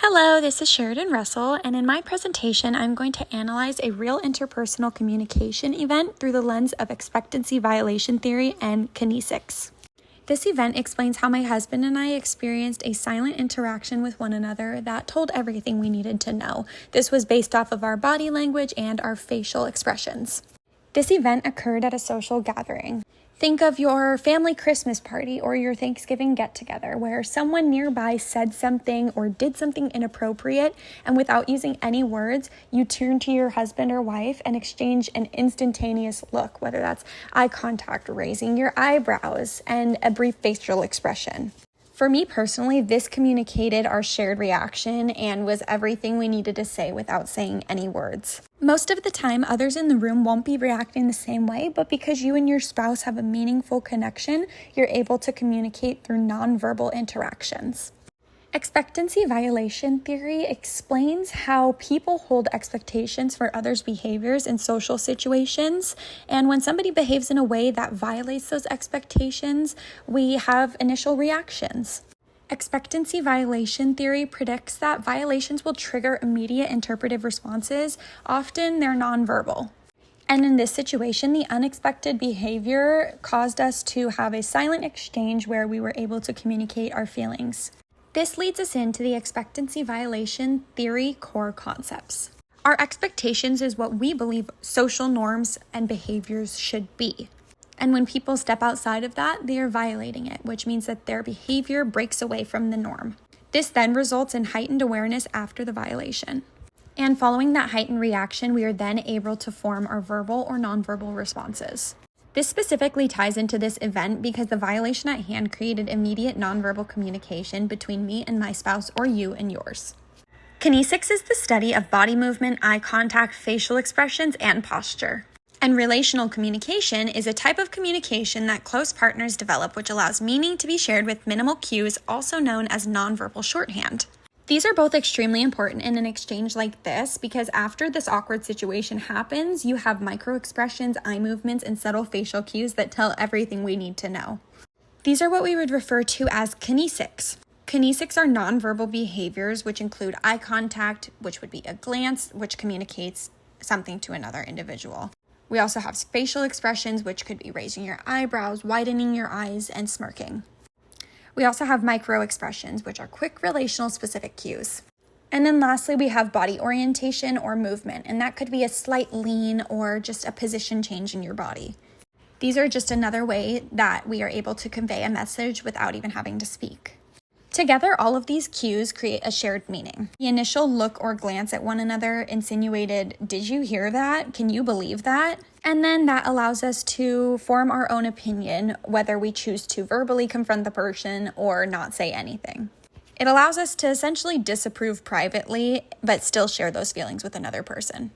Hello, this is Sheridan Russell, and in my presentation, I'm going to analyze a real interpersonal communication event through the lens of expectancy violation theory and kinesics. This event explains how my husband and I experienced a silent interaction with one another that told everything we needed to know. This was based off of our body language and our facial expressions. This event occurred at a social gathering. Think of your family Christmas party or your Thanksgiving get-together where someone nearby said something or did something inappropriate, and without using any words, you turn to your husband or wife and exchange an instantaneous look, whether that's eye contact, raising your eyebrows, and a brief facial expression. For me personally, this communicated our shared reaction and was everything we needed to say without saying any words. Most of the time, others in the room won't be reacting the same way, but because you and your spouse have a meaningful connection, you're able to communicate through nonverbal interactions. Expectancy violation theory explains how people hold expectations for others' behaviors in social situations, and when somebody behaves in a way that violates those expectations, we have initial reactions. Expectancy violation theory predicts that violations will trigger immediate interpretive responses. Often they're nonverbal. And in this situation, the unexpected behavior caused us to have a silent exchange where we were able to communicate our feelings. This leads us into the expectancy violation theory core concepts. Our expectations is what we believe social norms and behaviors should be. And when people step outside of that, they are violating it, which means that their behavior breaks away from the norm. This then results in heightened awareness after the violation. And following that heightened reaction, we are then able to form our verbal or nonverbal responses. This specifically ties into this event because the violation at hand created immediate nonverbal communication between me and my spouse or you and yours. Kinesics is the study of body movement, eye contact, facial expressions, and posture. And relational communication is a type of communication that close partners develop which allows meaning to be shared with minimal cues, also known as nonverbal shorthand. These are both extremely important in an exchange like this because after this awkward situation happens, you have micro expressions, eye movements, and subtle facial cues that tell everything we need to know. These are what we would refer to as kinesics. Kinesics are nonverbal behaviors which include eye contact, which would be a glance, which communicates something to another individual. We also have facial expressions, which could be raising your eyebrows, widening your eyes, and smirking. We also have micro expressions, which are quick relational specific cues. And then lastly, we have body orientation or movement, and that could be a slight lean or just a position change in your body. These are just another way that we are able to convey a message without even having to speak. Together, all of these cues create a shared meaning. The initial look or glance at one another insinuated, "Did you hear that? Can you believe that?" And then that allows us to form our own opinion, whether we choose to verbally confront the person or not say anything. It allows us to essentially disapprove privately, but still share those feelings with another person.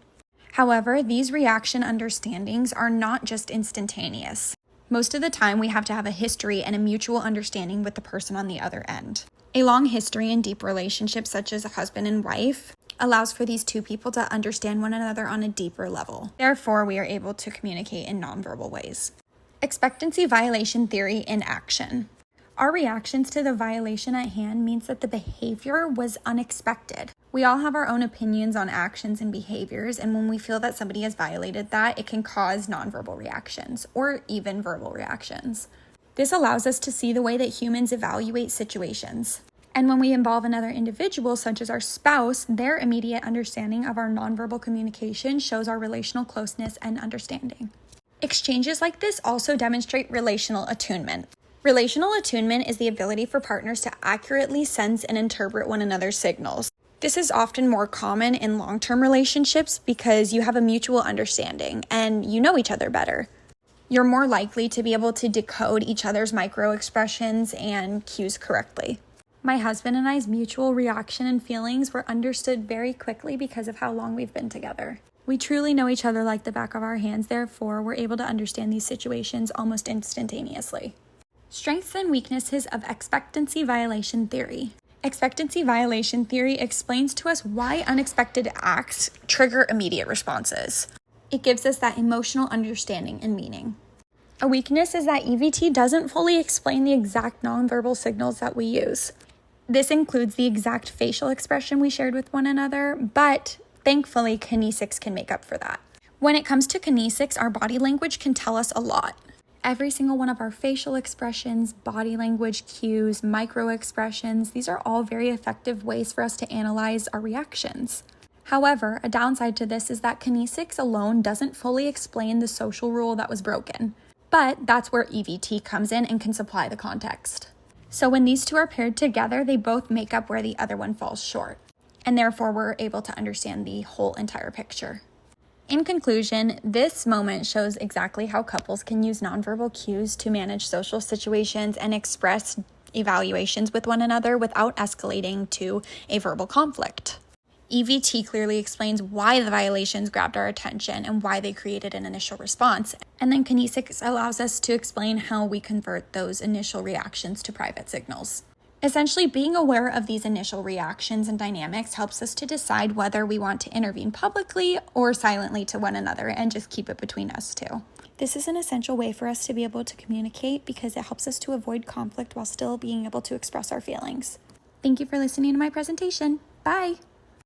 However, these reaction understandings are not just instantaneous. Most of the time, we have to have a history and a mutual understanding with the person on the other end. A long history in deep relationships, such as a husband and wife, allows for these two people to understand one another on a deeper level. Therefore, we are able to communicate in nonverbal ways. Expectancy violation theory in action. Our reactions to the violation at hand means that the behavior was unexpected. We all have our own opinions on actions and behaviors, and when we feel that somebody has violated that, it can cause nonverbal reactions or even verbal reactions. This allows us to see the way that humans evaluate situations. And when we involve another individual, such as our spouse, their immediate understanding of our nonverbal communication shows our relational closeness and understanding. Exchanges like this also demonstrate relational attunement. Relational attunement is the ability for partners to accurately sense and interpret one another's signals. This is often more common in long-term relationships because you have a mutual understanding and you know each other better. You're more likely to be able to decode each other's micro expressions and cues correctly. My husband and I's mutual reaction and feelings were understood very quickly because of how long we've been together. We truly know each other like the back of our hands, therefore we're able to understand these situations almost instantaneously. Strengths and weaknesses of expectancy violation theory. Expectancy violation theory explains to us why unexpected acts trigger immediate responses. It gives us that emotional understanding and meaning. A weakness is that EVT doesn't fully explain the exact nonverbal signals that we use. This includes the exact facial expression we shared with one another, but thankfully, kinesics can make up for that. When it comes to kinesics, our body language can tell us a lot. Every single one of our facial expressions, body language cues, micro expressions, these are all very effective ways for us to analyze our reactions. However, a downside to this is that kinesics alone doesn't fully explain the social rule that was broken. But that's where EVT comes in and can supply the context. So when these two are paired together, they both make up where the other one falls short. And therefore, we're able to understand the whole entire picture. In conclusion, this moment shows exactly how couples can use nonverbal cues to manage social situations and express evaluations with one another without escalating to a verbal conflict. EVT clearly explains why the violations grabbed our attention and why they created an initial response. And then kinesics allows us to explain how we convert those initial reactions to private signals. Essentially, being aware of these initial reactions and dynamics helps us to decide whether we want to intervene publicly or silently to one another and just keep it between us two. This is an essential way for us to be able to communicate because it helps us to avoid conflict while still being able to express our feelings. Thank you for listening to my presentation. Bye!